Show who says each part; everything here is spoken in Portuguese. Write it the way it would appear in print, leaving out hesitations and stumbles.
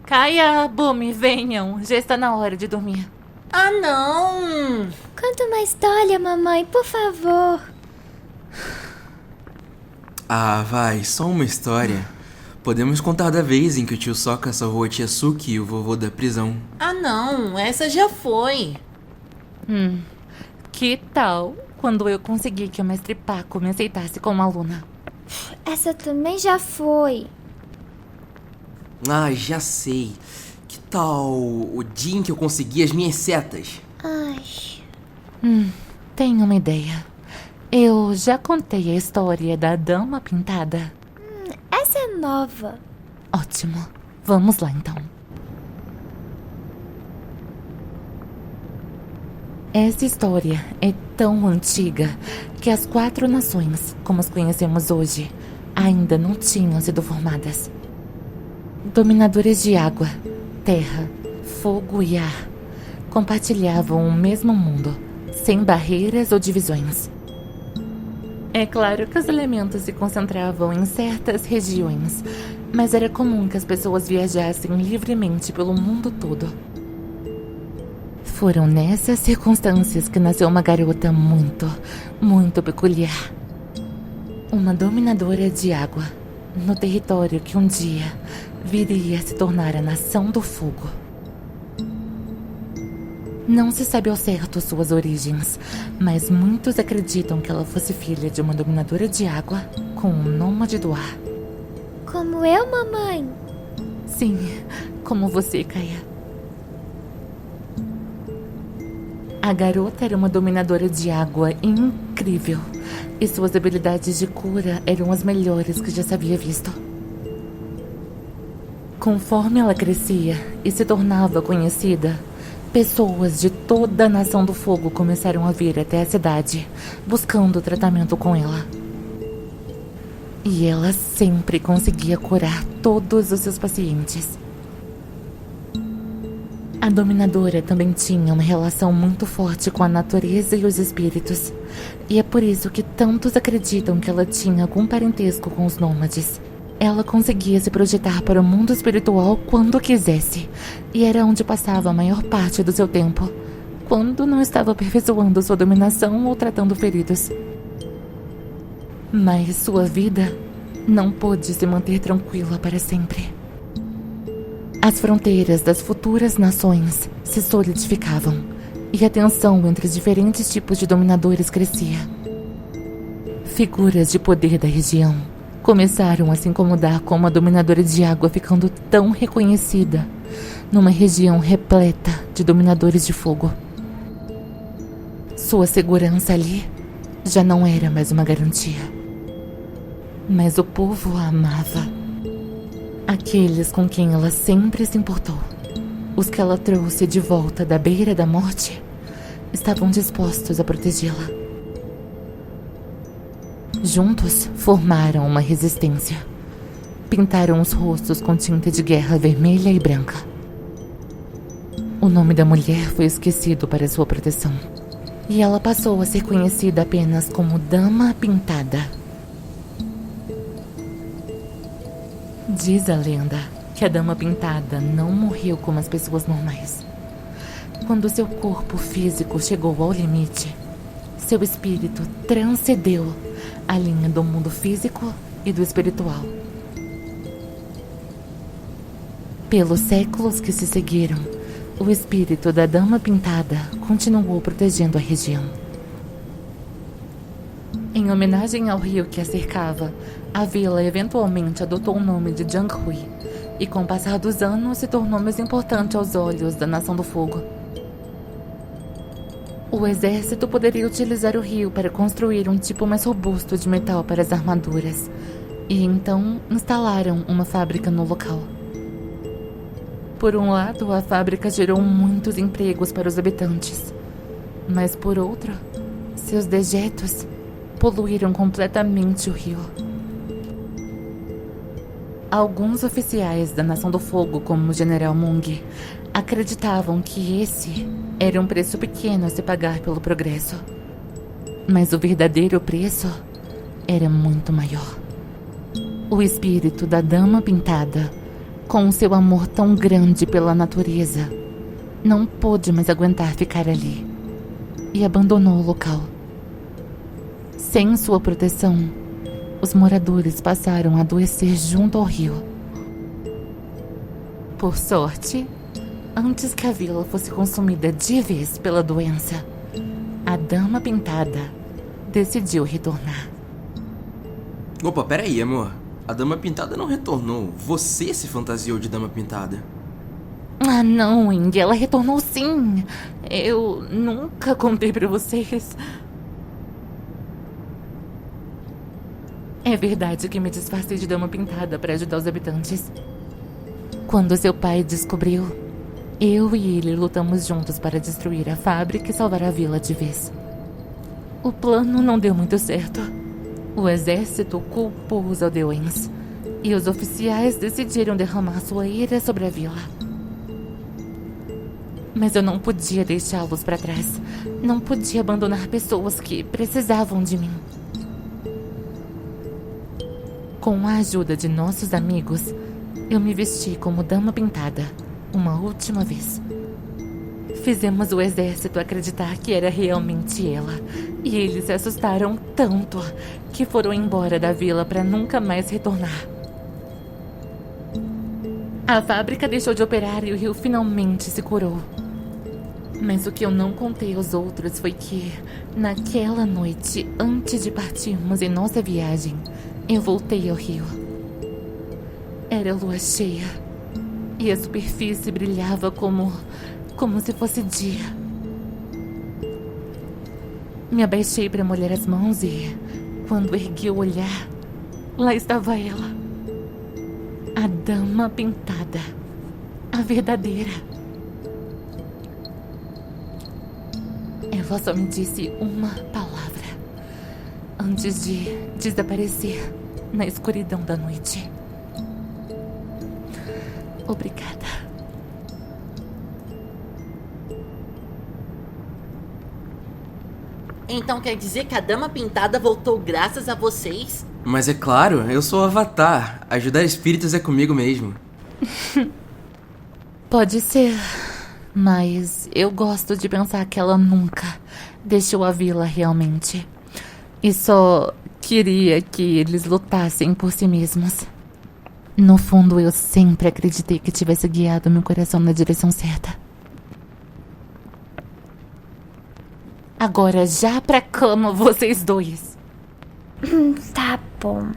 Speaker 1: Kaia, Bumi, venham. Já está na hora de dormir.
Speaker 2: Ah, não!
Speaker 3: Conta uma história, mamãe, por favor.
Speaker 4: Ah, vai, só uma história. Podemos contar da vez em que o tio Sokka salvou a tia Suki e o vovô da prisão.
Speaker 2: Ah, não, essa já foi.
Speaker 1: Que tal quando eu consegui que o mestre Paco me aceitasse como aluna?
Speaker 3: Essa também já foi.
Speaker 4: Ah, já sei. Que tal o dia em que eu consegui as minhas setas?
Speaker 3: Ai.
Speaker 1: Tenho uma ideia. Eu já contei a história da Dama Pintada.
Speaker 3: Essa é nova.
Speaker 1: Ótimo. Vamos lá, então. Essa história é tão antiga que as 4 nações, como as conhecemos hoje, ainda não tinham sido formadas. Dominadores de água, terra, fogo e ar compartilhavam o mesmo mundo, sem barreiras ou divisões. É claro que os elementos se concentravam em certas regiões, mas era comum que as pessoas viajassem livremente pelo mundo todo. Foram nessas circunstâncias que nasceu uma garota muito peculiar. Uma dominadora de água, no território que um dia viria a se tornar a Nação do Fogo. Não se sabe ao certo suas origens, mas muitos acreditam que ela fosse filha de uma dominadora de água com um nômade do ar.
Speaker 3: Como eu, mamãe?
Speaker 1: Sim, como você, Kaia. A garota era uma dominadora de água incrível, e suas habilidades de cura eram as melhores que já se havia visto. Conforme ela crescia e se tornava conhecida, pessoas de toda a Nação do Fogo começaram a vir até a cidade, buscando tratamento com ela. E ela sempre conseguia curar todos os seus pacientes. A dominadora também tinha uma relação muito forte com a natureza e os espíritos, e é por isso que tantos acreditam que ela tinha algum parentesco com os nômades. Ela conseguia se projetar para o mundo espiritual quando quisesse, e era onde passava a maior parte do seu tempo, quando não estava aperfeiçoando sua dominação ou tratando feridos. Mas sua vida não pôde se manter tranquila para sempre. As fronteiras das futuras nações se solidificavam, e a tensão entre os diferentes tipos de dominadores crescia. Figuras de poder da região começaram a se incomodar com uma dominadora de água ficando tão reconhecida numa região repleta de dominadores de fogo. Sua segurança ali já não era mais uma garantia. Mas o povo a amava. Aqueles com quem ela sempre se importou, os que ela trouxe de volta da beira da morte, estavam dispostos a protegê-la. Juntos, formaram uma resistência. Pintaram os rostos com tinta de guerra vermelha e branca. O nome da mulher foi esquecido para sua proteção, e ela passou a ser conhecida apenas como Dama Pintada. Diz a lenda que a Dama Pintada não morreu como as pessoas normais. Quando seu corpo físico chegou ao limite, seu espírito transcendeu a linha do mundo físico e do espiritual. Pelos séculos que se seguiram, o espírito da Dama Pintada continuou protegendo a região. Em homenagem ao rio que a cercava, a vila eventualmente adotou o nome de Jianghui e, com o passar dos anos, se tornou mais importante aos olhos da Nação do Fogo. O exército poderia utilizar o rio para construir um tipo mais robusto de metal para as armaduras, e então instalaram uma fábrica no local. Por um lado, a fábrica gerou muitos empregos para os habitantes, mas por outro, seus dejetos poluíram completamente o rio. Alguns oficiais da Nação do Fogo, como o General Mung, acreditavam que esse era um preço pequeno a se pagar pelo progresso. Mas o verdadeiro preço era muito maior. O espírito da Dama Pintada Com seu amor tão grande pela natureza, não pôde mais aguentar ficar ali e abandonou o local. Sem sua proteção, os moradores passaram a adoecer junto ao rio. Por sorte, antes que a vila fosse consumida de vez pela doença, a Dama Pintada decidiu retornar.
Speaker 4: Opa, peraí, amor. A Dama Pintada não retornou. Você se fantasiou de Dama Pintada.
Speaker 1: Ah, não, Indy, ela retornou sim. Eu nunca contei pra vocês. É verdade que me disfarcei de Dama Pintada pra ajudar os habitantes. Quando seu pai descobriu, eu e ele lutamos juntos para destruir a fábrica e salvar a vila de vez. O plano não deu muito certo. O exército culpou os aldeões e os oficiais decidiram derramar sua ira sobre a vila. Mas eu não podia deixá-los para trás. Não podia abandonar pessoas que precisavam de mim. Com a ajuda de nossos amigos, eu me vesti como Dama Pintada uma última vez. Fizemos o exército acreditar que era realmente ela. E eles se assustaram tanto que foram embora da vila para nunca mais retornar. A fábrica deixou de operar e o rio finalmente se curou. Mas o que eu não contei aos outros foi que, naquela noite, antes de partirmos em nossa viagem, eu voltei ao rio. Era lua cheia e a superfície brilhava como se fosse dia. Me abaixei para molhar as mãos e, quando ergui o olhar, lá estava ela. A Dama Pintada. A verdadeira. Ela só me disse uma palavra antes de desaparecer na escuridão da noite. Obrigada.
Speaker 2: Então quer dizer que a Dama Pintada voltou graças a vocês?
Speaker 4: Mas é claro, eu sou o Avatar. Ajudar espíritos é comigo mesmo.
Speaker 1: Pode ser, mas eu gosto de pensar que ela nunca deixou a vila realmente. E só queria que eles lutassem por si mesmos. No fundo, eu sempre acreditei que tivesse guiado meu coração na direção certa. Agora já pra cama, vocês dois.
Speaker 3: Tá bom.